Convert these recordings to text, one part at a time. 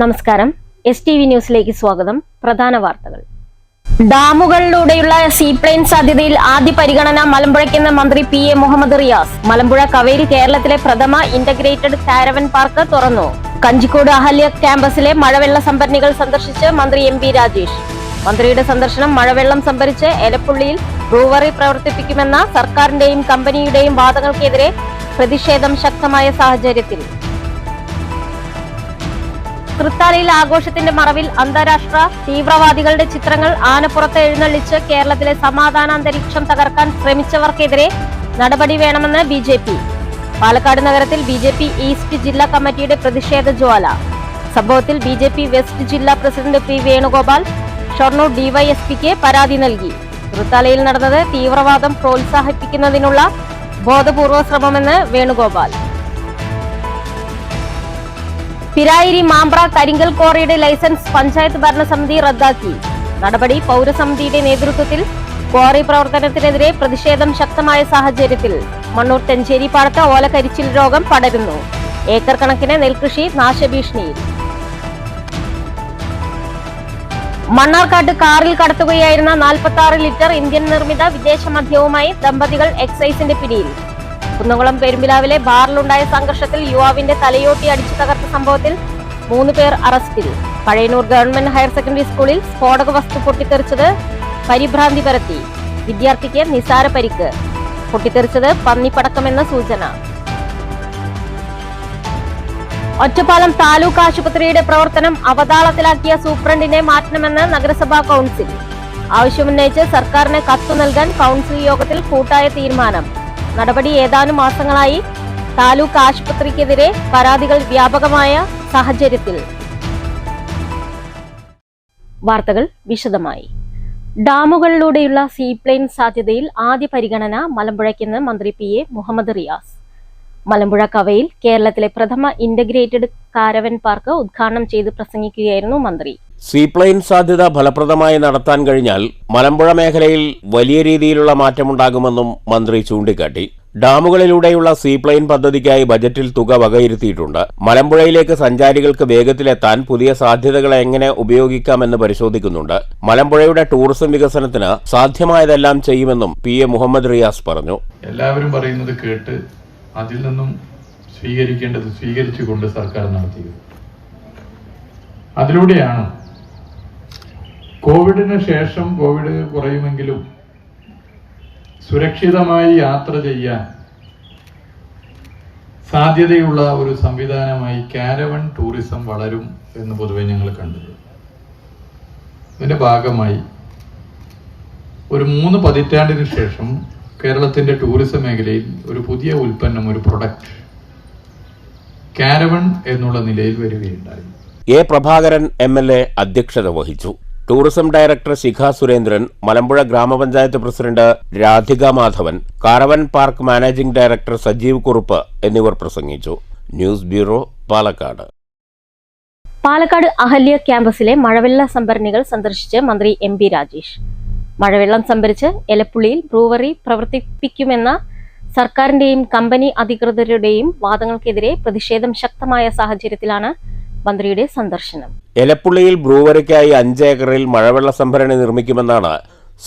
നമസ്കാരം. STV ന്യൂസിലേക്ക് സ്വാഗതം. പ്രധാന വാർത്തകൾ. ഡാമുകളിലൂടെയുള്ള സീപ്ലെയിൻ സാധ്യതയിൽ ആദ്യ പരിഗണന മലമ്പുഴയ്ക്കെന്ന് മന്ത്രി PA മുഹമ്മദ് റിയാസ്. മലമ്പുഴ കവയിൽ കേരളത്തിലെ പ്രഥമ ഇന്റഗ്രേറ്റഡ് കാരവൻ പാർക്ക് തുറന്നു. കഞ്ചിക്കോട് അഹല്യ ക്യാമ്പസിലെ മഴവെള്ള സംഭരണികൾ സന്ദർശിച്ച് മന്ത്രി MP രാജേഷ്. മന്ത്രിയുടെ സന്ദർശനം മഴവെള്ളം സംഭരിച്ച് എലപ്പുള്ളിയിൽ ബ്രൂവറി പ്രവർത്തിപ്പിക്കുമെന്ന സർക്കാരിന്റെയും കമ്പനിയുടെയും വാദങ്ങൾക്കെതിരെ പ്രതിഷേധം ശക്തമായ സാഹചര്യത്തിൽ തൃത്താലയിൽ ആഘോഷത്തിന്റെ മറവിൽ അന്താരാഷ്ട്ര തീവ്രവാദികളുടെ ചിത്രങ്ങൾ ആനപ്പുറത്ത് എഴുന്നള്ളിച്ച് കേരളത്തിലെ സമാധാനാന്തരീക്ഷം തകർക്കാൻ ശ്രമിച്ചവർക്കെതിരെ നടപടി വേണമെന്ന് BJP. പാലക്കാട് നഗരത്തിൽ BJP ഈസ്റ്റ് ജില്ലാ കമ്മിറ്റിയുടെ പ്രതിഷേധ ജ്വാല. സംഭവത്തിൽ BJP വെസ്റ്റ് ജില്ലാ പ്രസിഡന്റ് P വേണുഗോപാൽ ഷൊർണൂർ DYSPക്ക് പരാതി നൽകി. തൃത്താലയിൽ നടന്നത് തീവ്രവാദം പ്രോത്സാഹിപ്പിക്കുന്നതിനുള്ള ബോധപൂർവ ശ്രമമെന്ന് വേണുഗോപാൽ. പിരായിരി മാമ്പ്ര കരിങ്കൽ ക്വാറിയുടെ ലൈസൻസ് പഞ്ചായത്ത് ഭരണസമിതി റദ്ദാക്കി. നടപടി പൗരസമിതിയുടെ നേതൃത്വത്തിൽ ക്വാറി പ്രവർത്തനത്തിനെതിരെ പ്രതിഷേധം ശക്തമായ സാഹചര്യത്തിൽ മണ്ണൂർ തെഞ്ചേരി പാടത്ത് ഓലക്കരിച്ചിൽ രോഗം പടരുന്നു. ഏക്കർ കണക്കിന് നെൽകൃഷി നാശഭീഷണിയിൽ. മണ്ണാർക്കാട്ട് കാറിൽ കടത്തുകയായിരുന്ന 46 ലിറ്റർ ഇന്ത്യൻ നിർമ്മിത വിദേശ മദ്യവുമായി ദമ്പതികൾ എക്സൈസിന്റെ പിടിയിൽ. കുന്നംകുളം പെരുമ്പിലാവിലെ ബാറിലുണ്ടായ സംഘർഷത്തിൽ യുവാവിന്റെ തലയോട്ടി അടിച്ചു തകർത്ത സംഭവത്തിൽ 3 പേർ അറസ്റ്റിൽ. പഴയന്നൂർ ഗവൺമെന്റ് ഹയർ സെക്കൻഡറി സ്കൂളിൽ സ്ഫോടക വസ്തു പൊട്ടിത്തെറിച്ചത് പരിഭ്രാന്തി പരത്തി. വിദ്യാർത്ഥിക്ക് നിസാര പരിക്ക്. പൊട്ടിത്തെറിച്ചത് പന്നിപ്പടക്കമെന്ന സൂചന. ഒറ്റപ്പാലം താലൂക്ക് ആശുപത്രിയുടെ പ്രവർത്തനം അവതാളത്തിലാക്കിയ സൂപ്രണ്ടിനെ മാറ്റണമെന്ന് നഗരസഭാ കൗൺസിൽ. ആവശ്യമുന്നയിച്ച് സർക്കാരിന് കത്തു നൽകാൻ കൗൺസിൽ യോഗത്തിൽ കൂട്ടായ തീരുമാനം. നടപടി ഏതാനും മാസങ്ങളായി താലൂക്ക് ആശുപത്രിക്കെതിരെ പരാതികൾ വ്യാപകമായ സാഹചര്യത്തിൽ. വാർത്തകൾ വിശദമായി. ഡാമുകളിലൂടെയുള്ള സീപ്ലെയിൻ സാധ്യതയിൽ ആദ്യ പരിഗണന മലമ്പുഴയ്ക്കെന്ന് മന്ത്രി PA മുഹമ്മദ് റിയാസ്. മലമ്പുഴ കവയിൽ കേരളത്തിലെ പ്രഥമ ഇന്റഗ്രേറ്റഡ് കാരവൻ പാർക്ക് ഉദ്ഘാടനം ചെയ്ത് പ്രസംഗിക്കുകയായിരുന്നു മന്ത്രി. സീപ്ലെയിൻ സാധ്യത ഫലപ്രദമായി നടത്താൻ കഴിഞ്ഞാൽ മലമ്പുഴ മേഖലയിൽ വലിയ രീതിയിലുള്ള മാറ്റമുണ്ടാകുമെന്നും മന്ത്രി ചൂണ്ടിക്കാട്ടി. ഡാമുകളിലൂടെയുള്ള സീപ്ലെയിൻ പദ്ധതിക്കായി ബജറ്റിൽ തുക വകയിരുത്തിയിട്ടുണ്ട്. മലമ്പുഴയിലേക്ക് സഞ്ചാരികൾക്ക് വേഗത്തിലെത്താൻ പുതിയ സാധ്യതകൾ എങ്ങനെ ഉപയോഗിക്കാമെന്ന് പരിശോധിക്കുന്നുണ്ട്. മലമ്പുഴയുടെ ടൂറിസം വികസനത്തിന് സാധ്യമായതെല്ലാം ചെയ്യുമെന്നും PA മുഹമ്മദ് റിയാസ് പറഞ്ഞു. എല്ലാവരും പറയുന്നത് കേട്ട് അതിൽ നിന്നും സ്വീകരിക്കേണ്ടത് സ്വീകരിച്ചുകൊണ്ട് സർക്കാർ നടത്തിയത്. അതിലൂടെയാണ് കോവിഡിന് ശേഷം കോവിഡ് കുറയുമെങ്കിലും സുരക്ഷിതമായി യാത്ര ചെയ്യാൻ സാധ്യതയുള്ള ഒരു സംവിധാനമായി കാരവൻ ടൂറിസം വളരും എന്ന് പൊതുവെ ഞങ്ങൾ കണ്ടത്. ഇതിന്റെ ഭാഗമായി ഒരു 3 പതിറ്റാണ്ടിന് ശേഷം കേരളത്തിന്റെ ടൂറിസം മേഖലയിൽ ഒരു പുതിയ ഉൽപ്പന്നം, ഒരു പ്രൊഡക്റ്റ് കാരവൻ എന്നുള്ള നിലയിൽ വരികയുണ്ടായി. A പ്രഭാകരൻ MLA അധ്യക്ഷത വഹിച്ചു. ടൂറിസം ഡയറക്ടർ ശിഖ സുരേന്ദ്രൻ, മലമ്പുഴ ഗ്രാമപഞ്ചായത്ത് president Radhika Madhavan, caravan park managing director Sajeev Kurup എന്നിവർ പ്രസംഗിച്ചു. News bureau, Palakkad. പാലക്കാട് അഹല്യ ക്യാമ്പസിലെ മഴവെള്ള സംഭരണികൾ സന്ദർശിച്ച് മന്ത്രി MP രാജേഷ്. മഴവെള്ളം സംഭരിച്ച് എലപ്പുള്ളിയിൽ ബ്രൂവറി പ്രവർത്തിപ്പിക്കുമെന്ന സർക്കാരിന്റെയും കമ്പനി അധികൃതരുടെയും വാദങ്ങൾക്കെതിരെ പ്രതിഷേധം ശക്തമായ സാഹചര്യത്തിലാണ് മന്ത്രിയുടെ സന്ദർശനം. എലപ്പുള്ളിയിൽ ബ്രൂവറിക്കായി 5 ഏക്കറിൽ മഴവെള്ള സംഭരണി നിർമ്മിക്കുമെന്നാണ്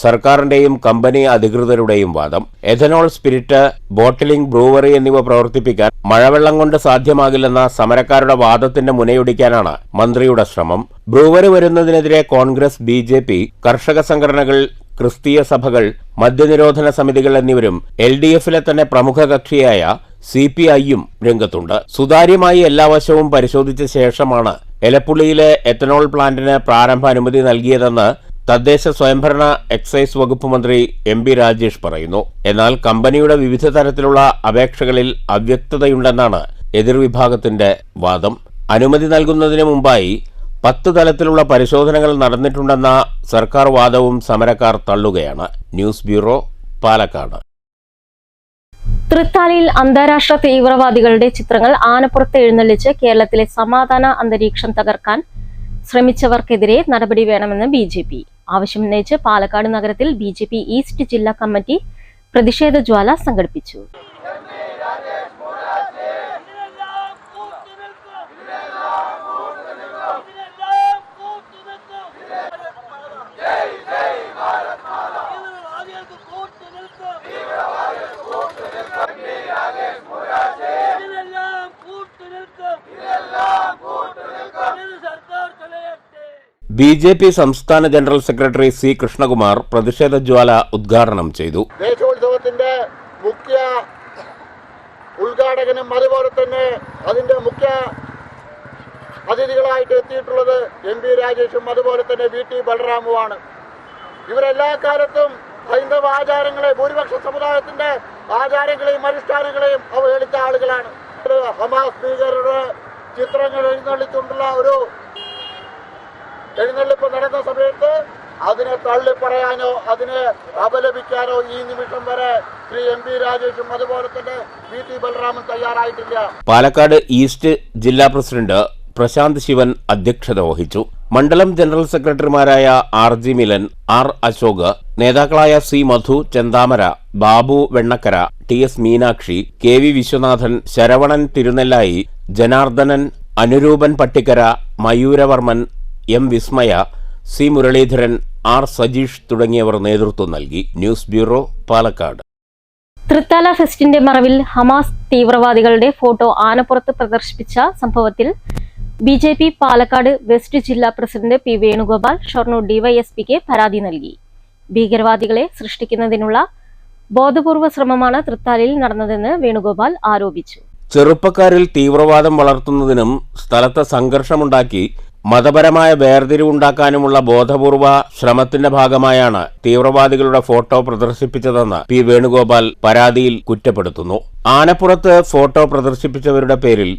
സർക്കാരിന്റെയും കമ്പനി അധികൃതരുടെയും വാദം. എഥനോൾ, സ്പിരിറ്റ്, ബോട്ടിലിംഗ്, ബ്രൂവറി എന്നിവ പ്രവർത്തിപ്പിക്കാൻ മഴവെള്ളം കൊണ്ട് സാധ്യമാകില്ലെന്ന സമരക്കാരുടെ വാദത്തിന്റെ മുനയൊടിക്കാനാണ് മന്ത്രിയുടെ ശ്രമം. ബ്രൂവറി വരുന്നതിനെതിരെ കോൺഗ്രസ്, BJP, കർഷക സംഘടനകൾ, ക്രിസ്തീയ സഭകൾ, മദ്യനിരോധന സമിതികൾ എന്നിവരും LDFിലെ തന്നെ പ്രമുഖ കക്ഷിയായ CPIയും രംഗത്തുണ്ട്. സുതാര്യമായി എല്ലാ വശവും പരിശോധിച്ച ശേഷമാണ് എലപ്പുള്ളിയിലെ എത്തനോൾ പ്ലാന്റിന് പ്രാരംഭ അനുമതി നൽകിയതെന്ന് തദ്ദേശ സ്വയംഭരണ എക്സൈസ് വകുപ്പ് മന്ത്രി MP രാജേഷ് പറയുന്നു. എന്നാൽ കമ്പനിയുടെ വിവിധ തരത്തിലുള്ള അപേക്ഷകളിൽ അവ്യക്തതയുണ്ടെന്നാണ് എതിർവിഭാഗത്തിന്റെ വാദം. അനുമതി നൽകുന്നതിന് മുമ്പായി 10 തലത്തിലുള്ള പരിശോധനകൾ നടന്നിട്ടുണ്ടെന്ന സർക്കാർ വാദവും സമരക്കാർ തള്ളുകയാണ്. News bureau, Palakkad. തൃത്താലയിൽ അന്താരാഷ്ട്ര തീവ്രവാദികളുടെ ചിത്രങ്ങൾ ആനപ്പുറത്ത് എഴുന്നള്ളിച്ച് കേരളത്തിലെ സമാധാന അന്തരീക്ഷം തകർക്കാൻ ശ്രമിച്ചവർക്കെതിരെ നടപടി വേണമെന്ന് BJP. ആവശ്യമുന്നയിച്ച് പാലക്കാട് നഗരത്തിൽ BJP ഈസ്റ്റ് ജില്ലാ കമ്മിറ്റി പ്രതിഷേധ ജ്വാല സംഘടിപ്പിച്ചു. BJP സംസ്ഥാന ജനറൽ സെക്രട്ടറി സി കൃഷ്ണകുമാർ പ്രതിഷേധ ജ്വാല ഉദ്ഘാടനം ചെയ്തു. ദേശോത്സവത്തിന്റെ മുഖ്യ ഉദ്ഘാടകനും അതുപോലെ തന്നെ അതിന്റെ മുഖ്യ അതിഥികളായിട്ട് എത്തിയിട്ടുള്ളത് MP രാജേഷും അതുപോലെ തന്നെ VT ബലറാമുമാണ്. ഇവരെല്ലാ കാലത്തും ഹൈന്ദവ ആചാരങ്ങളെ, ഭൂരിപക്ഷ സമുദായത്തിന്റെ ആചാരങ്ങളെയും അനുഷ്ഠാനങ്ങളെയും അവഹേളിച്ച ആളുകളാണ്. ഹമാസ് ഭീകരരുടെ ചിത്രങ്ങൾ എഴുന്നള്ളിച്ചുകൊണ്ടുള്ള ഒരു എഴുന്നള്ളിപ്പ് നടന്ന സമയത്ത് അതിനെ തള്ളിപ്പറയാനോ അതിനെ അപലപിക്കാനോ ഈ നിമിഷം വരെ ശ്രീ MP രാജേഷും അതുപോലെ തന്നെ VT ബലറാമും തയ്യാറായിട്ടില്ല. പാലക്കാട് ഈസ്റ്റ് ജില്ലാ പ്രസിഡന്റ് പ്രശാന്ത് ശിവൻ അധ്യക്ഷത വഹിച്ചു. മണ്ഡലം ജനറൽ സെക്രട്ടറിമാരായ RG മിലൻ, R അശോക്, നേതാക്കളായ C മധു, ചെന്താമര, Babu Vennakkara, TS Meenakshi, KV Viswanathan, Saravanan Thirunellai, Janardhanan, അനുരൂപൻ Pattikkara, മയൂരവർമ്മൻ, M വിസ്മയ, C മുരളീധരൻ, R സജീഷ് തുടങ്ങിയവർ നേതൃത്വം നൽകി. News bureau, Palakkad. തൃത്താല ഫെസ്റ്റിന്റെ മറവിൽ ഹമാസ് തീവ്രവാദികളുടെ ഫോട്ടോ ആനപ്പുറത്ത് പ്രദർശിപ്പിച്ച സംഭവത്തിൽ BJP പാലക്കാട് വെസ്റ്റ് ജില്ലാ പ്രസിഡന്റ് P വേണുഗോപാൽ ഷൊർണൂർ DYSPക്ക് പരാതി നൽകി. ഭീകരവാദികളെ സൃഷ്ടിക്കുന്നതിനുള്ള ബോധപൂർവ ശ്രമമാണ് തൃത്താലയിൽ നടന്നതെന്ന് വേണുഗോപാൽ ആരോപിച്ചു. ചെറുപ്പക്കാരിൽ തീവ്രവാദം വളർത്തുന്നതിനും സ്ഥലത്ത് സംഘർഷമുണ്ടാക്കി മതപരമായ വേർതിരിവുണ്ടാക്കാനുമുള്ള ബോധപൂർവ ശ്രമത്തിന്റെ ഭാഗമായാണ് തീവ്രവാദികളുടെ ഫോട്ടോ പ്രദർശിപ്പിച്ചതെന്ന് P വേണുഗോപാൽ പരാതിയിൽ കുറ്റപ്പെടുത്തുന്നു. ആനപ്പുറത്ത് ഫോട്ടോ പ്രദർശിപ്പിച്ചവരുടെ പേരിൽ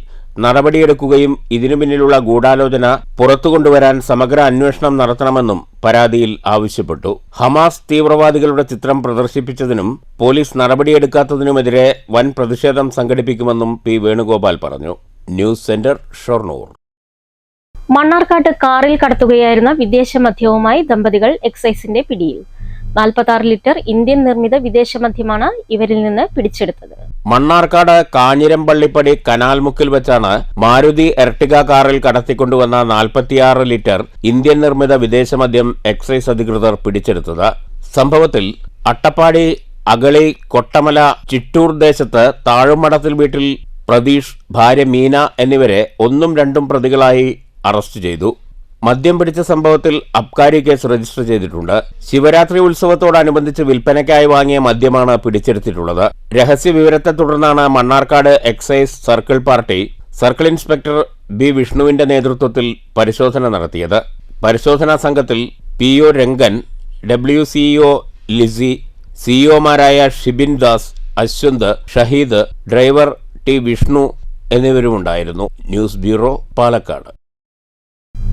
നടപടിയെടുക്കുകയും ഇതിനു പിന്നിലുള്ള ഗൂഢാലോചന പുറത്തുകൊണ്ടുവരാൻ സമഗ്ര അന്വേഷണം നടത്തണമെന്നും പരാതിയിൽ ആവശ്യപ്പെട്ടു. ഹമാസ് തീവ്രവാദികളുടെ ചിത്രം പ്രദർശിപ്പിച്ചതിനും പോലീസ് നടപടിയെടുക്കാത്തതിനുമെതിരെ വൻ പ്രതിഷേധം സംഘടിപ്പിക്കുമെന്നും P വേണുഗോപാൽ പറഞ്ഞു. News centre, Shoranur. മണ്ണാർക്കാട്ട് കാറിൽ കടത്തുകയായിരുന്ന വിദേശ മദ്യവുമായി ദമ്പതികൾ എക്സൈസിന്റെ പിടിയിൽ. 46 ലിറ്റർ ഇന്ത്യൻ നിർമ്മിത വിദേശ മദ്യമാണ് ഇവരിൽ നിന്ന് പിടിച്ചെടുത്തത്. മണ്ണാർക്കാട് കാഞ്ഞിരമ്പള്ളിപ്പടി കനാൽമുക്കിൽ വെച്ചാണ് മാരുതി എർട്ടിക കാറിൽ കടത്തിക്കൊണ്ടുവന്ന 46 ലിറ്റർ ഇന്ത്യൻ നിർമ്മിത വിദേശമദ്യം എക്സൈസ് അധികൃതർ പിടിച്ചെടുത്തത്. സംഭവത്തിൽ അട്ടപ്പാടി അഗളി കൊട്ടമല ചിറ്റൂർ ദേശത്ത് താഴുമടത്തിൽ വീട്ടിൽ പ്രതീഷ്, ഭാര്യ മീന എന്നിവരെ 1ഉം 2ഉം പ്രതികളായി അറസ്റ്റ് ചെയ്തു. മദ്യം പിടിച്ച സംഭവത്തിൽ അബ്കാരി കേസ് രജിസ്റ്റർ ചെയ്തിട്ടുണ്ട്. ശിവരാത്രി ഉത്സവത്തോടനുബന്ധിച്ച് വിൽപ്പനയ്ക്കായി വാങ്ങിയ മദ്യമാണ് പിടിച്ചെടുത്തിട്ടുള്ളത്. രഹസ്യ വിവരത്തെ തുടർന്നാണ് Mannarkkad excise circle party circle inspector B വിഷ്ണുവിന്റെ നേതൃത്വത്തിൽ പരിശോധന നടത്തിയത്. പരിശോധനാ സംഘത്തിൽ PO രംഗൻ, WCO ലിസി, CEOമാരായ ഷിബിൻ ദാസ്, അശ്വന്ത്, ഷഹീദ്, ഡ്രൈവർ T വിഷ്ണു എന്നിവരുമുണ്ടായിരുന്നു. News bureau, Palakkad.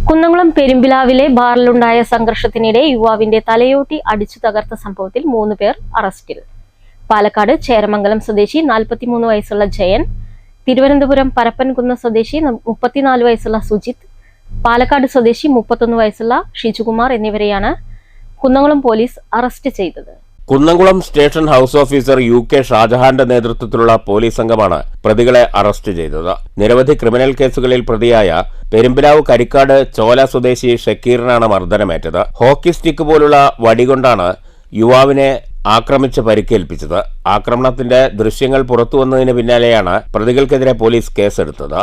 കുന്നംകുളം പെരുമ്പിലാവിലെ ബാറിലുണ്ടായ സംഘർഷത്തിനിടെ യുവാവിന്റെ തലയോട്ടി അടിച്ചു തകർത്ത സംഭവത്തിൽ 3 പേർ അറസ്റ്റിൽ. പാലക്കാട് ചേരമംഗലം സ്വദേശി 43 വയസ്സുള്ള ജയൻ, തിരുവനന്തപുരം പരപ്പൻകുന്ന് സ്വദേശി 34 വയസ്സുള്ള സുജിത്, പാലക്കാട് സ്വദേശി 31 വയസ്സുള്ള ഷിജുകുമാർ എന്നിവരെയാണ് കുന്നംകുളം പോലീസ് അറസ്റ്റ് ചെയ്തത്. Kunnamkulam station house officer UK ഷാജഹാന്റെ നേതൃത്വത്തിലുള്ള പോലീസ് സംഘമാണ് പ്രതികളെ അറസ്റ്റ് ചെയ്തത്. നിരവധി ക്രിമിനൽ കേസുകളിൽ പ്രതിയായ പെരുമ്പിലാവ് കരിക്കാട് ചോല സ്വദേശി ഷക്കീറിനാണ് മർദ്ദനമേറ്റത്. ഹോക്കി സ്റ്റിക്ക് പോലുള്ള വടികൊണ്ടാണ് യുവാവിനെ ആക്രമിച്ച് പരിക്കേൽപ്പിച്ചത്. ആക്രമണത്തിന്റെ ദൃശ്യങ്ങൾ പുറത്തുവന്നതിന് പിന്നാലെയാണ് പ്രതികൾക്കെതിരെ പോലീസ് കേസെടുത്തത്.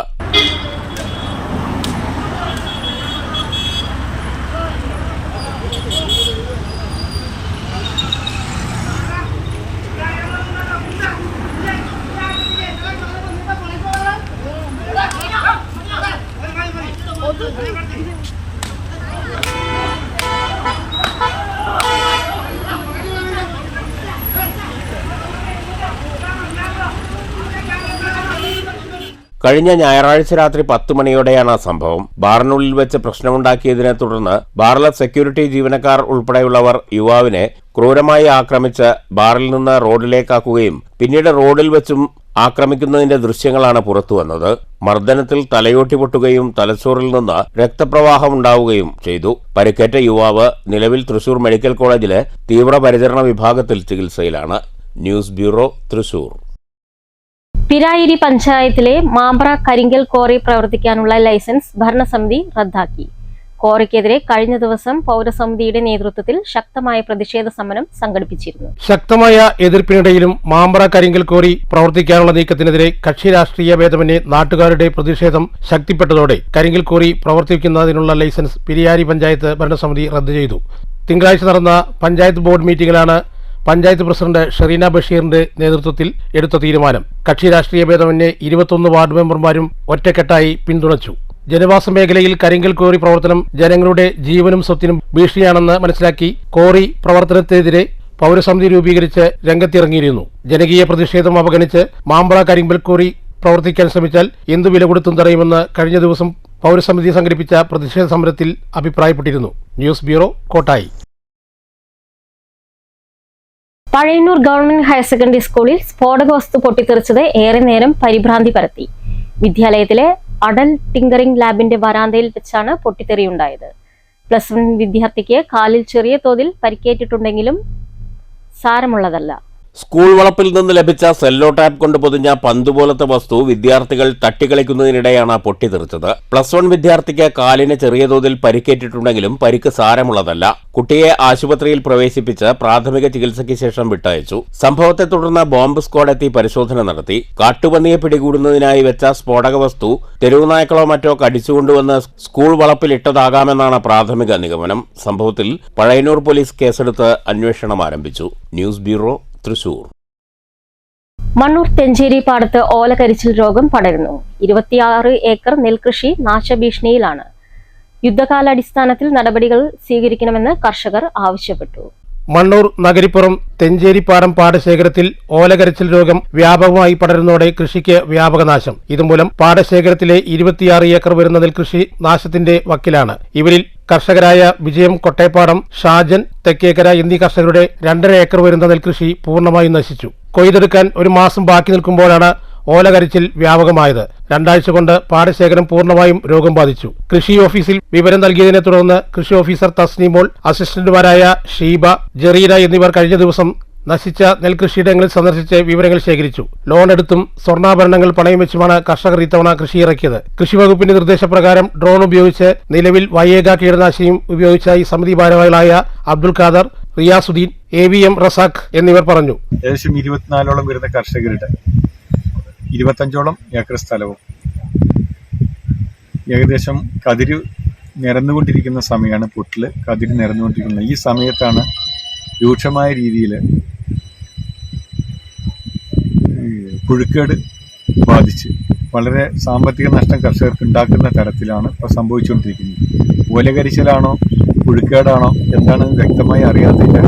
കഴിഞ്ഞ ഞായറാഴ്ച രാത്രി 10 മണിയോടെയാണ് സംഭവം. ബാറിനുള്ളിൽ വെച്ച് പ്രശ്നമുണ്ടാക്കിയതിനെ തുടർന്ന് ബാറിലെ സെക്യൂരിറ്റി ജീവനക്കാർ ഉൾപ്പെടെയുള്ളവർ യുവാവിനെ ക്രൂരമായി ആക്രമിച്ച് ബാറിൽ നിന്ന് റോഡിലേക്കാക്കുകയും പിന്നീട് റോഡിൽ വെച്ചും ആക്രമിക്കുന്നതിന്റെ ദൃശ്യങ്ങളാണ് പുറത്തുവന്നത്. മർദ്ദനത്തിൽ തലയോട്ടി പൊട്ടുകയും തലച്ചോറിൽ നിന്ന് രക്തപ്രവാഹം ഉണ്ടാവുകയും ചെയ്തു. പരിക്കേറ്റ യുവാവ് നിലവിൽ തൃശൂർ മെഡിക്കൽ കോളേജിലെ തീവ്രപരിചരണ വിഭാഗത്തിൽ ചികിത്സയിലാണ്. News bureau, Thrissur. പിരായിരി പഞ്ചായത്തിലെ മാമ്പ്ര കരിങ്കൽ ക്വാറി പ്രവർത്തിക്കാനുള്ള ലൈസൻസ് ഭരണസമിതി റദ്ദാക്കി. ക്വാറിക്കെതിരെ കഴിഞ്ഞ ദിവസം പൗരസമിതിയുടെ നേതൃത്വത്തിൽ ശക്തമായ പ്രതിഷേധ സമരം സംഘടിപ്പിച്ചിരുന്നു. ശക്തമായ എതിർപ്പിനിടയിലും മാമ്പ്ര കരിങ്കൽ ക്വാറി പ്രവർത്തിക്കാനുള്ള നീക്കത്തിനെതിരെ കക്ഷി രാഷ്ട്രീയ ഭേദമന്യേ നാട്ടുകാരുടെ പ്രതിഷേധം ശക്തിപ്പെട്ടതോടെ കരിങ്കൽ ക്വാറി പ്രവർത്തിക്കുന്നതിനുള്ള ലൈസൻസ് പിരായിരി പഞ്ചായത്ത് ഭരണസമിതി റദ്ദു ചെയ്തു. തിങ്കളാഴ്ച നടന്ന പഞ്ചായത്ത് ബോർഡ് മീറ്റിംഗിലാണ് പഞ്ചായത്ത് പ്രസിഡന്റ് ഷെറീന ബഷീറിന്റെ നേതൃത്വത്തിൽ എടുത്ത തീരുമാനം. കക്ഷി രാഷ്ട്രീയ ഭേദമന്യേ 21 വാർഡ് മെമ്പർമാരും ഒറ്റക്കെട്ടായി പിന്തുണച്ചു. ജനവാസ മേഖലയിൽ കരിങ്കൽ ക്വാറി പ്രവർത്തനം ജനങ്ങളുടെ ജീവനും സ്വത്തിനും ഭീഷണിയാണെന്ന് മനസ്സിലാക്കി ക്വാറി പ്രവർത്തനത്തിനെതിരെ പൗരസമിതി രൂപീകരിച്ച് രംഗത്തിറങ്ങിയിരുന്നു. ജനകീയ പ്രതിഷേധം അവഗണിച്ച് മാമ്പ്ര കരിങ്കൽ ക്വാറി പ്രവർത്തിക്കാൻ ശ്രമിച്ചാൽ എന്തു വില കൊടുത്തും തടയുമെന്ന് കഴിഞ്ഞ ദിവസം പൗരസമിതി സംഘടിപ്പിച്ച പ്രതിഷേധ സമരത്തിൽ അഭിപ്രായപ്പെട്ടിരുന്നു. News bureau, Kottayi. Pazhayannur government higher secondary സ്കൂളിൽ സ്ഫോടക വസ്തു പൊട്ടിത്തെറിച്ചത് ഏറെ നേരം പരിഭ്രാന്തി പരത്തി. വിദ്യാലയത്തിലെ അഡൽ ടിങ്കറിംഗ് ലാബിന്റെ വരാന്തയിൽ വെച്ചാണ് പൊട്ടിത്തെറിയുണ്ടായത്. +1 വിദ്യാർത്ഥിക്ക് കാലിൽ ചെറിയ തോതിൽ പരിക്കേറ്റിട്ടുണ്ടെങ്കിലും സാരമുള്ളതല്ല. സ്കൂൾ വളപ്പിൽ നിന്ന് ലഭിച്ച സെല്ലോ ടാപ്പ് കൊണ്ട് പൊതിഞ്ഞ പന്ത് പോലത്തെ വസ്തു വിദ്യാർത്ഥികൾ തട്ടിക്കളിക്കുന്നതിനിടെയാണ് പൊട്ടിത്തെറിച്ചത്. +1 വിദ്യാർത്ഥിക്ക് കാലിന് ചെറിയ തോതിൽ പരിക്കേറ്റിട്ടുണ്ടെങ്കിലും പരിക്ക് സാരമുള്ളതല്ല. കുട്ടിയെ ആശുപത്രിയിൽ പ്രവേശിപ്പിച്ച് പ്രാഥമിക ചികിത്സയ്ക്ക് ശേഷം വിട്ടയച്ചു. സംഭവത്തെ തുടർന്ന് ബോംബ് സ്ക്വാഡ് എത്തി പരിശോധന നടത്തി. കാട്ടുപന്നിയെ പിടികൂടുന്നതിനായി വെച്ച സ്ഫോടക വസ്തു തെരുവുനായ്ക്കളോ മറ്റോ കടിച്ചുകൊണ്ടുവന്ന് സ്കൂൾ വളപ്പിൽ ഇട്ടതാകാമെന്നാണ് പ്രാഥമിക നിഗമനം. സംഭവത്തിൽ പഴയന്നൂർ പോലീസ് കേസെടുത്ത് അന്വേഷണം ആരംഭിച്ചു. News bureau, Thrissur. മണ്ണൂർ തെഞ്ചേരി പാടത്ത് ഓലകരിച്ചിൽ രോഗം പടരുന്നു. 26 ഏക്കർ നെൽകൃഷി നാശഭീഷണിയിലാണ്. യുദ്ധകാലാടിസ്ഥാനത്തിൽ നടപടികൾ സ്വീകരിക്കണമെന്ന് കർഷകർ ആവശ്യപ്പെട്ടു. മണ്ണൂർ നഗരിപ്പുറം തെഞ്ചേരിപ്പാടം പാടശേഖരത്തിൽ ഓലകരിച്ചിൽ രോഗം വ്യാപകമായി പടരുന്നതോടെ കൃഷിക്ക് വ്യാപക നാശം. ഇതുമൂലം പാടശേഖരത്തിലെ 26 ഏക്കർ വരുന്ന നെൽകൃഷി നാശത്തിന്റെ വക്കിലാണ്. ഇവരിൽ കർഷകരായ വിജയം കൊട്ടേപ്പാടം, ഷാജൻ തെക്കേക്കര എന്നീ കർഷകരുടെ 2.5 ഏക്കർ വരുന്ന നെൽകൃഷി പൂർണ്ണമായും നശിച്ചു. കൊയ്തെടുക്കാൻ 1 മാസം ബാക്കി നിൽക്കുമ്പോഴാണ് ഓലകരിച്ചിൽ വ്യാപകമായത്. 2 ആഴ്ച കൊണ്ട് പാടശേഖരം പൂർണ്ണമായും രോഗം ബാധിച്ചു. കൃഷി ഓഫീസിൽ വിവരം നൽകിയതിനെ തുടർന്ന് കൃഷി ഓഫീസർ തസ്നിമോൾ, അസിസ്റ്റന്റുമാരായ ഷീബ, ജെറീന എന്നിവർ കഴിഞ്ഞ ദിവസം നശിച്ച നെൽകൃഷിയിടങ്ങളിൽ സന്ദർശിച്ച് വിവരങ്ങൾ ശേഖരിച്ചു. ലോൺ എടുത്തും സ്വർണ്ണാഭരണങ്ങൾ പണയം വെച്ചുമാണ് കർഷകർ ഇത്തവണ കൃഷി ഇറക്കിയത്. കൃഷിവകുപ്പിന്റെ നിർദ്ദേശപ്രകാരം ഡ്രോൺ ഉപയോഗിച്ച് നിലവിൽ വയേഗ കീടനാശിനിയും ഉപയോഗിച്ചായി സമിതി ഭാരവാഹികളായ അബ്ദുൽ ഖാദർ, റിയാസുദ്ദീൻ, AVM റസാഖ് എന്നിവർ പറഞ്ഞു. ഏകദേശം 24ഓളം വരുന്ന കർഷകരുടെ 25ഓളം ഏക്കർ സ്ഥലവും ഏകദേശം കതിര് നിരന്നുകൊണ്ടിരിക്കുന്ന സമയമാണ്. പൊട്ടില് കതിര് നിരന്നുകൊണ്ടിരിക്കുന്ന ഈ സമയത്താണ് രൂക്ഷമായ രീതിയിൽ പുഴുക്കേട് ബാധിച്ച് വളരെ സാമ്പത്തിക നഷ്ടം കർഷകർക്ക് ഉണ്ടാക്കുന്ന തരത്തിലാണ് ഇപ്പോൾ സംഭവിച്ചുകൊണ്ടിരിക്കുന്നത്. ഓലകരിച്ചിലാണോ പുഴുക്കേടാണോ എന്താണെന്ന് വ്യക്തമായി അറിയാത്തതിൻ്റെ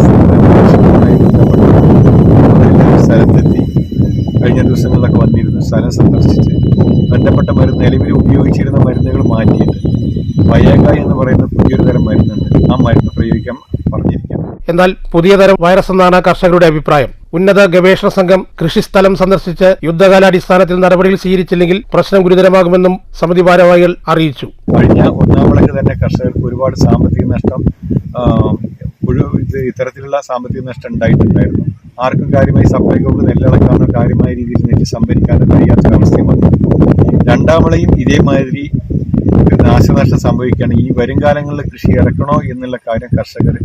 സ്ഥലത്തെത്തി കഴിഞ്ഞ ദിവസങ്ങളിലൊക്കെ വന്നിരുന്നു. സ്ഥലം സന്ദർശിച്ച് ബന്ധപ്പെട്ട നിലവിൽ ഉപയോഗിച്ചിരുന്ന മരുന്നുകൾ മാറ്റിയിട്ട് വയേഗ എന്ന് പറയുന്ന പുതിയൊരു തരം മരുന്നുണ്ട്. ആ മരുന്ന് പ്രയോഗിക്കാൻ പറഞ്ഞിരിക്കുന്നു. എന്നാൽ പുതിയ തരം വൈറസ് എന്നാണ് കർഷകരുടെ അഭിപ്രായം. ഉന്നത ഗവേഷണ സംഘം കൃഷിസ്ഥലം സന്ദർശിച്ച് യുദ്ധകാലാടിസ്ഥാനത്തിൽ നടപടികൾ സ്വീകരിച്ചില്ലെങ്കിൽ പ്രശ്നം ഗുരുതരമാകുമെന്നും സമിതി ഭാരവാഹികൾ അറിയിച്ചു. കഴിഞ്ഞ 1-ാം വിളക്ക് തന്നെ കർഷകർക്ക് ഒരുപാട് സാമ്പത്തിക നഷ്ടം, ഇത്തരത്തിലുള്ള സാമ്പത്തിക നഷ്ടം ഉണ്ടായിട്ടുണ്ടായിരുന്നു. ആർക്കും കാര്യമായി സപ്ലൈകോക്ക് നെല്ലിളക്കാനോ കാര്യമായ രീതിയിൽ നെല്ല് സംഭരിക്കാനോ കഴിയാത്തൊരവസ്ഥയും വന്നു. 2-ാം വിളയും ഇതേമാതിരി നാശനഷ്ടം സംഭവിക്കുകയാണ്. ഈ വരും കാലങ്ങളിൽ കൃഷി ഇറക്കണോ എന്നുള്ള കാര്യം കർഷകർ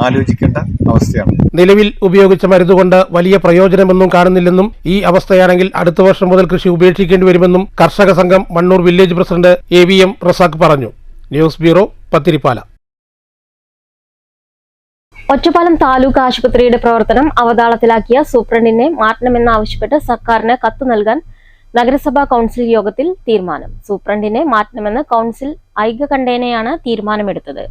ആലോചിക്കേണ്ട അവസ്ഥയാണ്. നിലവിൽ ഉപയോഗിച്ച മരുന്നുകൊണ്ട് വലിയ പ്രയോജനമൊന്നും കാണുന്നില്ലെന്നും ഈ അവസ്ഥയാണെങ്കിൽ അടുത്ത വർഷം മുതൽ കൃഷി ഉപേക്ഷിക്കേണ്ടി വരുമെന്നും കർഷക സംഘം Mannur village president AVM Razak പറഞ്ഞു. News bureau, Pathirippala. ഒറ്റപ്പാലം താലൂക്ക് ആശുപത്രിയുടെ പ്രവർത്തനം അവതാളത്തിലാക്കിയ സൂപ്രണ്ടിനെ മാറ്റണമെന്നാവശ്യപ്പെട്ട് സർക്കാരിന് കത്ത് നൽകാൻ നഗരസഭാ കൌൺസിൽ യോഗത്തിൽ തീരുമാനം. സൂപ്രണ്ടിനെ മാറ്റണമെന്ന് കൌൺസിൽ ഐകകണ്ഠേനയാണ് തീരുമാനമെടുത്തത്.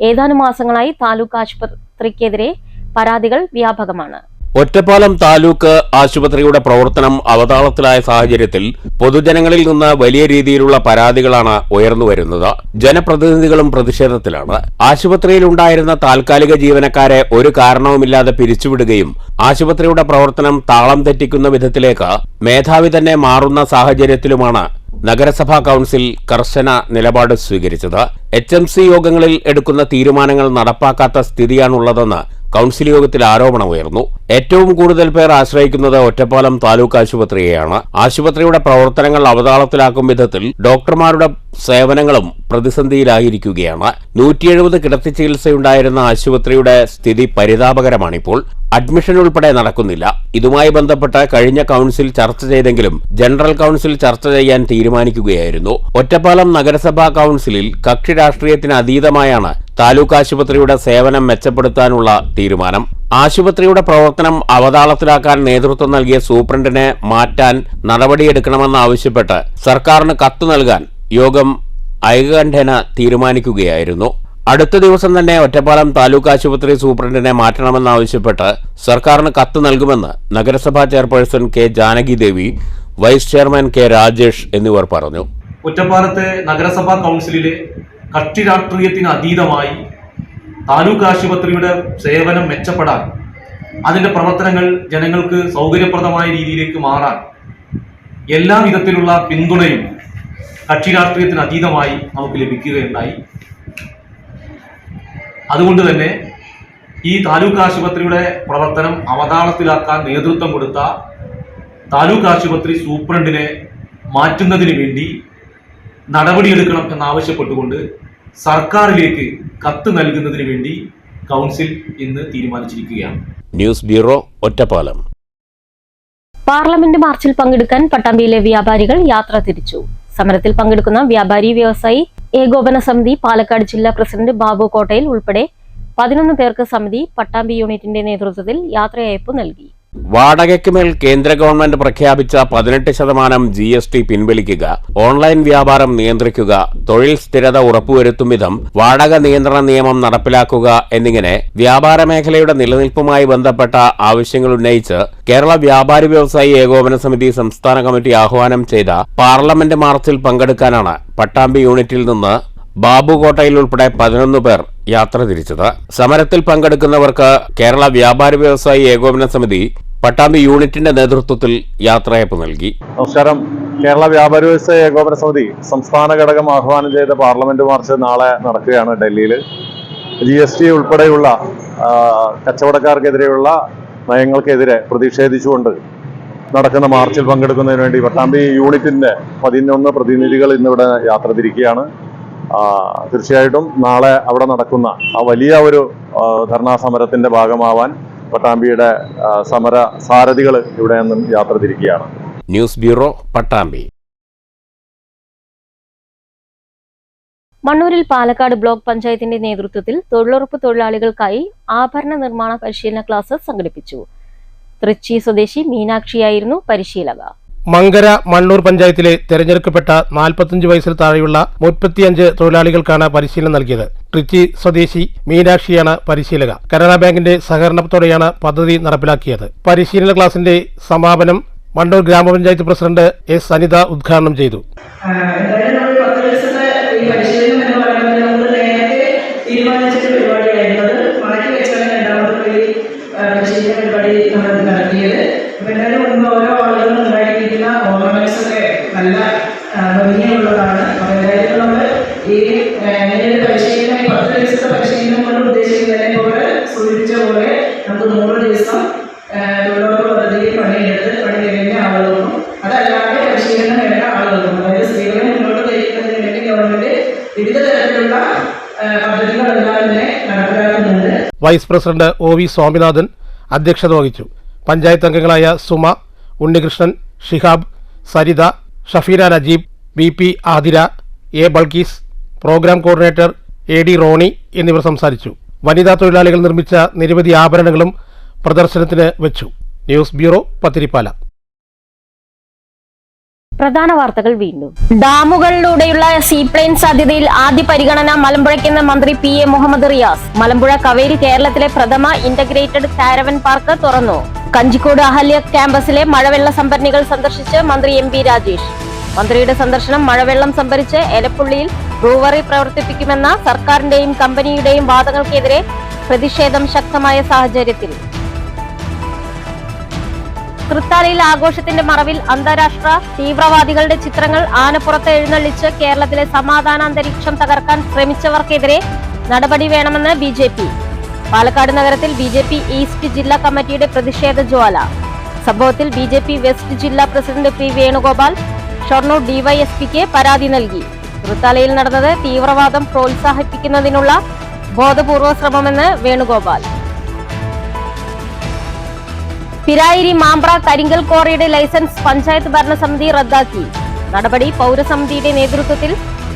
ഏതാനും മാസങ്ങളായി താലൂക്ക് ആശുപത്രിക്കെതിരെ പരാതികൾ വ്യാപകമാണ്. ഒറ്റപ്പാലം താലൂക്ക് ആശുപത്രിയുടെ പ്രവർത്തനം അവതാളത്തിലായ സാഹചര്യത്തിൽ പൊതുജനങ്ങളിൽ നിന്ന് വലിയ രീതിയിലുള്ള പരാതികളാണ് ഉയർന്നുവരുന്നത്. ജനപ്രതിനിധികളും പ്രതിഷേധത്തിലാണ്. ആശുപത്രിയിലുണ്ടായിരുന്ന താൽക്കാലിക ജീവനക്കാരെ ഒരു കാരണവുമില്ലാതെ പിരിച്ചുവിടുകയും ആശുപത്രിയുടെ പ്രവർത്തനം താളം തെറ്റിക്കുന്ന വിധത്തിലേക്ക് മേധാവി തന്നെ മാറുന്ന സാഹചര്യത്തിലുമാണ് നഗരസഭാ കൌൺസിൽ കർശന നിലപാട് സ്വീകരിച്ചത്. HMC യോഗങ്ങളിൽ എടുക്കുന്ന തീരുമാനങ്ങൾ നടപ്പാക്കാത്ത സ്ഥിതിയാണുള്ളതെന്ന് കൌൺസിൽ യോഗത്തിൽ ആരോപണമുയർന്നു. ഏറ്റവും കൂടുതൽ പേർ ആശ്രയിക്കുന്നത് ഒറ്റപ്പാലം താലൂക്ക് ആശുപത്രിയെയാണ്. ആശുപത്രിയുടെ പ്രവർത്തനങ്ങൾ അവതാളത്തിലാക്കും വിധത്തിൽ ഡോക്ടർമാരുടെ സേവനങ്ങളും പ്രതിസന്ധിയിലായിരിക്കുകയാണ്. 170 കിടത്തി ചികിത്സയുണ്ടായിരുന്ന ആശുപത്രിയുടെ സ്ഥിതി പരിതാപകരമാണിപ്പോൾ. അഡ്മിഷൻ ഉൾപ്പെടെ നടക്കുന്നില്ല. ഇതുമായി ബന്ധപ്പെട്ട് കഴിഞ്ഞ കൌൺസിൽ ചർച്ച ചെയ്തെങ്കിലും ജനറൽ കൌൺസിൽ ചർച്ച ചെയ്യാൻ തീരുമാനിക്കുകയായിരുന്നു. ഒറ്റപ്പാലം നഗരസഭാ കൌൺസിലിൽ കക്ഷി രാഷ്ട്രീയത്തിന് അതീതമായാണ് താലൂക്ക് ആശുപത്രിയുടെ സേവനം മെച്ചപ്പെടുത്താനുള്ള തീരുമാനം. ആശുപത്രിയുടെ പ്രവർത്തനം അവതാളത്തിലാക്കാൻ നേതൃത്വം നൽകിയ സൂപ്രണ്ടിനെ മാറ്റാൻ നടപടിയെടുക്കണമെന്നാവശ്യപ്പെട്ട് സർക്കാരിന് കത്ത് നൽകാൻ യോഗം ഐകകണ്ഠേന തീരുമാനിക്കുകയായിരുന്നു. അടുത്ത ദിവസം തന്നെ ഒറ്റപ്പാലം താലൂക്ക് ആശുപത്രി സൂപ്രണ്ടിനെ മാറ്റണമെന്നാവശ്യപ്പെട്ട് സർക്കാരിന് കത്ത് നൽകുമെന്ന് നഗരസഭാ ചെയർപേഴ്സൺ കെ ജാനകി ദേവി, വൈസ് ചെയർമാൻ കെ രാജേഷ് എന്നിവർ പറഞ്ഞു. ഒറ്റപ്പാലത്തെ നഗരസഭാ കൗൺസിലിലെ കക്ഷി രാഷ്ട്രീയത്തിന് അതീതമായി താലൂക്ക് ആശുപത്രിയുടെ സേവനം മെച്ചപ്പെടാൻ, അതിന്റെ പ്രവർത്തനങ്ങൾ ജനങ്ങൾക്ക് സൗകര്യപ്രദമായ രീതിയിലേക്ക് മാറാൻ എല്ലാ വിധത്തിലുള്ള പിന്തുണയും കക്ഷി രാഷ്ട്രീയത്തിന് അതീതമായി നമുക്ക് ലഭിക്കുകയുണ്ടായി. അതുകൊണ്ട് തന്നെ ഈ താലൂക്ക് ആശുപത്രിയുടെ പ്രവർത്തനം അവതാളത്തിലാക്കാൻ നേതൃത്വം കൊടുത്ത താലൂക്ക് ആശുപത്രി സൂപ്രണ്ടിനെ മാറ്റുന്നതിന് വേണ്ടി നടപടിയെടുക്കണം എന്നാവശ്യപ്പെട്ടുകൊണ്ട് സർക്കാരിലേക്ക് കത്ത് നൽകുന്നതിന് വേണ്ടി കൗൺസിൽ ഇന്ന് തീരുമാനിച്ചിരിക്കുകയാണ്. News bureau, Ottapalam. പാർലമെന്റ് മാർച്ചിൽ പങ്കെടുക്കാൻ പട്ടാമ്പിയിലെ വ്യാപാരികൾ യാത്ര തിരിച്ചു. സമരത്തിൽ പങ്കെടുക്കുന്ന വ്യാപാരി വ്യവസായി ഏകോപന സമിതി പാലക്കാട് ജില്ലാ പ്രസിഡന്റ് ബാബു കോട്ടയിൽ ഉൾപ്പെടെ 11 പേർക്ക് സമിതി പട്ടാമ്പി യൂണിറ്റിന്റെ നേതൃത്വത്തിൽ യാത്രയയപ്പ് നൽകി. വാടകയ്ക്കുമേൽ കേന്ദ്ര ഗവൺമെന്റ് പ്രഖ്യാപിച്ച 18% GST പിൻവലിക്കുക, ഓൺലൈൻ വ്യാപാരം നിയന്ത്രിക്കുക, തൊഴിൽ സ്ഥിരത ഉറപ്പുവരുത്തും വിധം വാടക നിയന്ത്രണ നിയമം നടപ്പിലാക്കുക എന്നിങ്ങനെ വ്യാപാര മേഖലയുടെ നിലനിൽപ്പുമായി ബന്ധപ്പെട്ട ആവശ്യങ്ങൾ ഉന്നയിച്ച് കേരള വ്യാപാരി വ്യവസായി ഏകോപന സമിതി സംസ്ഥാന കമ്മിറ്റി ആഹ്വാനം ചെയ്ത പാർലമെന്റ് മാർച്ചിൽ പങ്കെടുക്കാനാണ് പട്ടാമ്പി യൂണിറ്റിൽ നിന്ന് ബാബു കോട്ടയിൽ ഉൾപ്പെടെ 11 പേർ യാത്ര തിരിച്ചത്. സമരത്തിൽ പങ്കെടുക്കുന്നവർക്ക് കേരള വ്യാപാരി വ്യവസായി ഏകോപന സമിതി പട്ടാമ്പി യൂണിറ്റിന്റെ നേതൃത്വത്തിൽ യാത്രയയപ്പ് നൽകി. നമസ്കാരം. കേരള വ്യാപാരി വ്യവസായി ഏകോപന സമിതി സംസ്ഥാന ഘടകം ആഹ്വാനം ചെയ്ത പാർലമെന്റ് മാർച്ച് നാളെ നടക്കുകയാണ് ഡൽഹിയിൽ. GST ഉൾപ്പെടെയുള്ള കച്ചവടക്കാർക്കെതിരെയുള്ള നയങ്ങൾക്കെതിരെ പ്രതിഷേധിച്ചുകൊണ്ട് നടക്കുന്ന മാർച്ചിൽ പങ്കെടുക്കുന്നതിന് വേണ്ടി പട്ടാമ്പി യൂണിറ്റിന്റെ 11 പ്രതിനിധികൾ ഇന്നിവിടെ യാത്ര തിരിക്കുകയാണ്. തീർച്ചയായിട്ടും നാളെ അവിടെ നടക്കുന്ന ആ വലിയ ഒരു ധർണാ സമരത്തിന്റെ ഭാഗമാവാൻ പട്ടാമ്പിയുടെ സമര സാരഥികൾ ഇവിടെ നിന്നും യാത്ര തിരിക്കുകയാണ്. News bureau, Pattambi. മണ്ണൂരിൽ പാലക്കാട് ബ്ലോക്ക് പഞ്ചായത്തിന്റെ നേതൃത്വത്തിൽ തൊഴിലുറപ്പ് തൊഴിലാളികൾക്കായി ആഭരണ നിർമ്മാണ പരിശീലന ക്ലാസ് സംഘടിപ്പിച്ചു. തൃച്ചി സ്വദേശി മീനാക്ഷിയായിരുന്നു പരിശീലക. മങ്കര മണ്ണൂർ പഞ്ചായത്തിലെ തെരഞ്ഞെടുക്കപ്പെട്ട 45 വയസ്സിൽ താഴെയുള്ള 35 തൊഴിലാളികൾക്കാണ് പരിശീലനം നൽകിയത്. ട്രിച്ചി സ്വദേശി മീനാക്ഷിയാണ് പരിശീലക. കനറ ബാങ്കിന്റെ സഹകരണത്തോടെയാണ് പദ്ധതി നടപ്പിലാക്കിയത്. പരിശീലന ക്ലാസിന്റെ സമാപനം മണ്ണൂർ ഗ്രാമപഞ്ചായത്ത് പ്രസിഡന്റ് S അനിത ഉദ്ഘാടനം ചെയ്തു. നല്ല ഭംഗിയുള്ളതാണ്. അതായത് നമ്മൾ ഈ പരിശീലനം 10 ദിവസത്തെ പരിശീലനം കൊണ്ട് ഉദ്ദേശിക്കുന്നതിനെ പോലെ സൂചിപ്പിച്ച പോലെ നമുക്ക് 100 ദിവസം തൊഴിലുറപ്പ് പദ്ധതിയിൽ പണി കഴിഞ്ഞ ആളുകളും അതല്ലാതെ പരിശീലനം വേണ്ട ആളുകളും, അതായത് സ്ത്രീകളെ മുന്നോട്ട് നയിക്കുന്നതിന് വേണ്ടി ഗവൺമെന്റ് വിവിധ തരത്തിലുള്ള പദ്ധതികളെല്ലാം തന്നെ നടപ്പിലാക്കുന്നുണ്ട്. വൈസ് പ്രസിഡന്റ് OV സ്വാമിനാഥൻ അധ്യക്ഷത വഹിച്ചു. പഞ്ചായത്ത് അംഗങ്ങളായ Suma, Unnikrishnan, Shihab, Saritha, Shafeena Najeeb, BP Athira, A Bulkees, programme coordinator AD Roni എന്നിവർ സംസാരിച്ചു. വനിതാ തൊഴിലാളികൾ നിർമ്മിച്ച നിരവധി ആഭരണങ്ങളും പ്രദർശനത്തിന് വെച്ചു. News bureau, Pathirippala. പ്രധാന വാർത്തകൾ വീണ്ടും. ഡാമുകളിലൂടെയുള്ള സീപ്ലെയിൻ സാധ്യതയിൽ ആദ്യ പരിഗണന മലമ്പുഴയ്ക്കെന്ന മന്ത്രി PA മുഹമ്മദ് റിയാസ്. മലമ്പുഴ കവേരി കേരളത്തിലെ പ്രഥമ ഇന്റഗ്രേറ്റഡ് കാരവൻ പാർക്ക് തുറന്നു. കഞ്ചിക്കോട് അഹല്യ ക്യാമ്പസിലെ മഴവെള്ള സംഭരണികൾ സന്ദർശിച്ച് മന്ത്രി MP രാജേഷ്. മന്ത്രിയുടെ സന്ദർശനം മഴവെള്ളം സംഭരിച്ച് എലപ്പുള്ളിയിൽ ബ്രൂവറി പ്രവർത്തിപ്പിക്കുമെന്ന സർക്കാരിന്റെയും കമ്പനിയുടെയും വാദങ്ങൾക്കെതിരെ പ്രതിഷേധം ശക്തമായ സാഹചര്യത്തിൽ തൃത്താലയിൽ ആഘോഷത്തിന്റെ മറവിൽ അന്താരാഷ്ട്ര തീവ്രവാദികളുടെ ചിത്രങ്ങൾ ആനപ്പുറത്ത് എഴുന്നള്ളിച്ച് കേരളത്തിലെ സമാധാനാന്തരീക്ഷം തകർക്കാൻ ശ്രമിച്ചവർക്കെതിരെ നടപടി വേണമെന്ന് BJP. പാലക്കാട് നഗരത്തിൽ BJP ഈസ്റ്റ് ജില്ലാ കമ്മിറ്റിയുടെ പ്രതിഷേധ ജ്വാല. സംഭവത്തിൽ BJP വെസ്റ്റ് ജില്ലാ പ്രസിഡന്റ് P. വേണുഗോപാൽ ഷൊർണൂർ DYSPക്ക് പരാതി നൽകി. തൃത്താലയിൽ നടന്നത് തീവ്രവാദം പ്രോത്സാഹിപ്പിക്കുന്നതിനുള്ള ബോധപൂർവ ശ്രമമെന്ന് വേണുഗോപാൽ. പിരായിരി മാമ്പ്ര കരിങ്കൽ ക്വാറിയുടെ ലൈസൻസ് പഞ്ചായത്ത് ഭരണസമിതി റദ്ദാക്കി. നടപടി പൗരസമിതിയുടെ നേതൃത്വത്തിൽ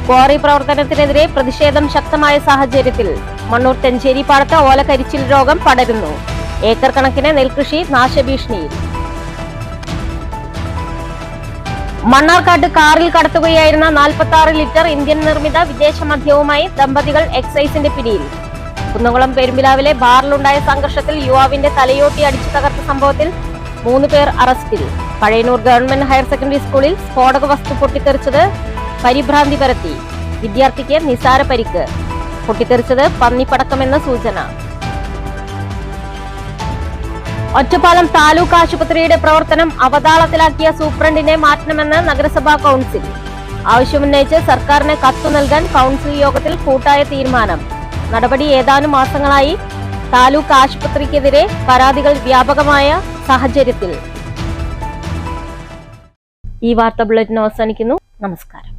ക്വാറി പ്രവർത്തനത്തിനെതിരെ പ്രതിഷേധം ശക്തമായ സാഹചര്യത്തിൽ മണ്ണൂർ തെഞ്ചേരി പാടത്ത് ഓലകരിച്ചിൽ രോഗം പടരുന്നു. ഏക്കർ കണക്കിന് നെൽകൃഷി നാശഭീഷണിയിൽ. മണ്ണാർക്കാട്ട് കാറിൽ കടത്തുകയായിരുന്ന 46 ലിറ്റർ ഇന്ത്യൻ നിർമ്മിത വിദേശ മദ്യവുമായി ദമ്പതികൾ എക്സൈസിന്റെ പിടിയിൽ. കുന്നംകുളം പെരുമ്പിലാവിലെ ബാറിലുണ്ടായ സംഘർഷത്തിൽ യുവാവിന്റെ തലയോട്ടി അടിച്ചു തകർത്ത സംഭവത്തിൽ 3 പേർ അറസ്റ്റിൽ. പഴയന്നൂർ ഗവൺമെന്റ് ഹയർ സെക്കൻഡറി സ്കൂളിൽ സ്ഫോടക വസ്തു പൊട്ടിത്തെറിച്ചത് പരിഭ്രാന്തി പരത്തി. വിദ്യാർത്ഥിക്ക് നിസാര പരിക്ക്. പൊട്ടിത്തെറിച്ചത് പന്നിപ്പടക്കമെന്ന സൂചന. ഒറ്റപ്പാലം താലൂക്ക് ആശുപത്രിയുടെ പ്രവർത്തനം അവതാളത്തിലാക്കിയ സൂപ്രണ്ടിനെ മാറ്റണമെന്ന് നഗരസഭാ കൌൺസിൽ. ആവശ്യമുന്നയിച്ച് സർക്കാരിന് കത്തു നൽകാൻ കൌൺസിൽ യോഗത്തിൽ കൂട്ടായ തീരുമാനം. നടപടി ഏതാനും മാസങ്ങളായി താലൂക്ക് ആശുപത്രിക്കെതിരെ പരാതികൾ വ്യാപകമായ സാഹചര്യത്തിൽ. ഈ വാർത്താ ബുള്ളറ്റിൻ അവസാനിക്കുന്നു. നമസ്കാരം.